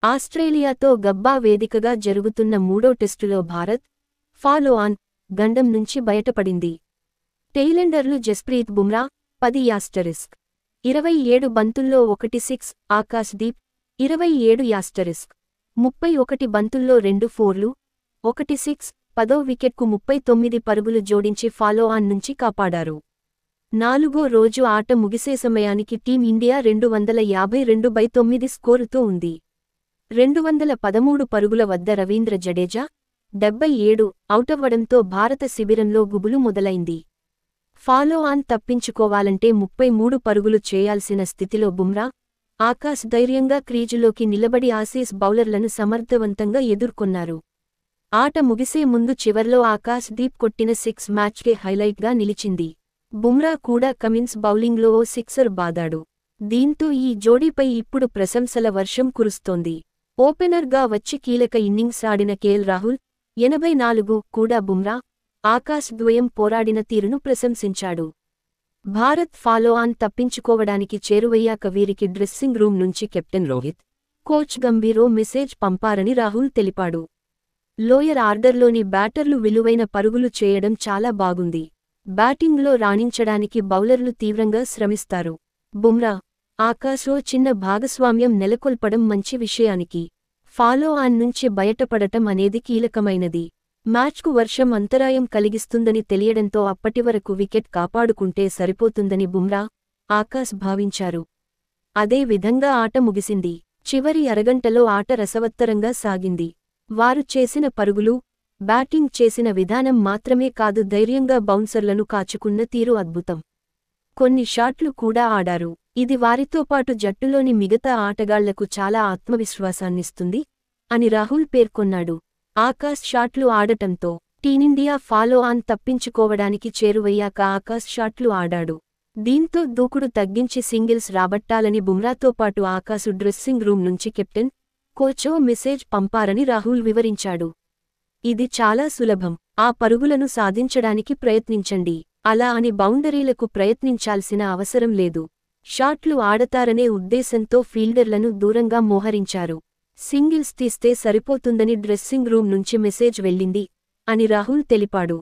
ఆస్ట్రేలియాతో గబ్బా వేదికగా జరుగుతున్న మూడో టెస్టులో భారత్ ఫాలో ఆన్ గండం నుంచి బయటపడింది. టెయిలెండర్లు జస్ప్రీత్ బుమ్రా 10 27 బంతుల్లో 1 సిక్స్, ఆకాశ్ దీప్ 27 31 బంతుల్లో 2 ఫోర్లు, 1 సిక్స్, 10వ వికెట్కు 39 పరుగులు జోడించి ఫాలో ఆన్ నుంచి కాపాడారు. నాలుగో రోజు ఆట ముగిసే సమయానికి టీమిండియా 252/9 స్కోరుతో ఉంది. 213 పరుగుల వద్ద రవీంద్ర జడేజా 77 అవుటవ్వడంతో భారత శిబిరంలో గుబులు మొదలైంది. ఫాలో ఆన్ తప్పించుకోవాలంటే 33 పరుగులు చేయాల్సిన స్థితిలో బుమ్రా, ఆకాశ్ ధైర్యంగా క్రీజులోకి నిలబడి ఆసీస్ బౌలర్లను సమర్థవంతంగా ఎదుర్కొన్నారు. ఆట ముగిసే ముందు చివర్లో ఆకాశ్ దీప్ కొట్టిన సిక్స్ మ్యాచ్కే హైలైట్గా నిలిచింది. బుమ్రా కూడా కమిన్స్ బౌలింగ్లో ఓ సిక్సర్ బాదాడు. దీంతో ఈ జోడీపై ఇప్పుడు ప్రశంసల వర్షం కురుస్తోంది. ఓపెనర్గా వచ్చి కీలక ఇన్నింగ్స్ ఆడిన కేఎల్ రాహుల్ 84 కూడా బుమ్రా, ఆకాశ్ ద్వయం పోరాడిన తీరును ప్రశంసించాడు. భారత్ ఫాలో ఆన్ తప్పించుకోవడానికి చేరువయ్యాక వీరికి డ్రెస్సింగ్ రూమ్ నుంచి కెప్టెన్ రోహిత్, కోచ్ గంభీర్ ఓ మెసేజ్ పంపారని రాహుల్ తెలిపాడు. లోయర్ ఆర్డర్లోని బ్యాటర్లు విలువైన పరుగులు చేయడం చాలా బాగుంది. బ్యాటింగ్లో రాణించడానికి బౌలర్లు తీవ్రంగా శ్రమిస్తారు. బుమ్రా, ఆకాశ్లో చిన్న భాగస్వామ్యం నెలకొల్పడం మంచి విషయానికి. ఫాలో ఆన్ నుంచి బయటపడటం అనేది కీలకమైనది. మ్యాచ్కు వర్షం అంతరాయం కలిగిస్తుందని తెలియడంతో అప్పటివరకు వికెట్ కాపాడుకుంటే సరిపోతుందని బుమ్రా, ఆకాశ్ భావించారు. అదే విధంగా ఆట ముగిసింది. చివరి అరగంటలో ఆట రసవత్తరంగా సాగింది. వారు చేసిన పరుగులు, బ్యాటింగ్ చేసిన విధానం మాత్రమే కాదు ధైర్యంగా బౌన్సర్లను కాచుకున్న తీరు అద్భుతం. కొన్ని షాట్లు కూడా ఆడారు. ఇది వారితో పాటు జట్టులోని మిగతా ఆటగాళ్లకు చాలా ఆత్మవిశ్వాసాన్నిస్తుంది అని రాహుల్ పేర్కొన్నాడు. ఆకాశ్ షాట్లు ఆడటంతో టీమిండియా ఫాలో ఆన్ తప్పించుకోవడానికి చేరువయ్యాక ఆకాశ్ షాట్లు ఆడాడు. దీంతో దూకుడు తగ్గించి సింగిల్స్ రాబట్టాలని బుమ్రాతో పాటు ఆకాశ్ డ్రెస్సింగ్ రూమ్ నుంచి కెప్టెన్, కోచ్ ఓ మెసేజ్ పంపారని రాహుల్ వివరించాడు. ఇది చాలా సులభం. ఆ పరుగులను సాధించడానికి ప్రయత్నించండి. అలా అని బౌండరీలకు ప్రయత్నించాల్సిన అవసరం లేదు. షాట్లు ఆడతారనే ఉద్దేశంతో ఫీల్డర్లను దూరంగా మోహరించారు. సింగిల్స్ తీస్తే సరిపోతుందని డ్రెస్సింగ్ రూమ్ నుంచి మెసేజ్ వెళ్ళింది అని రాహుల్ తెలిపాడు.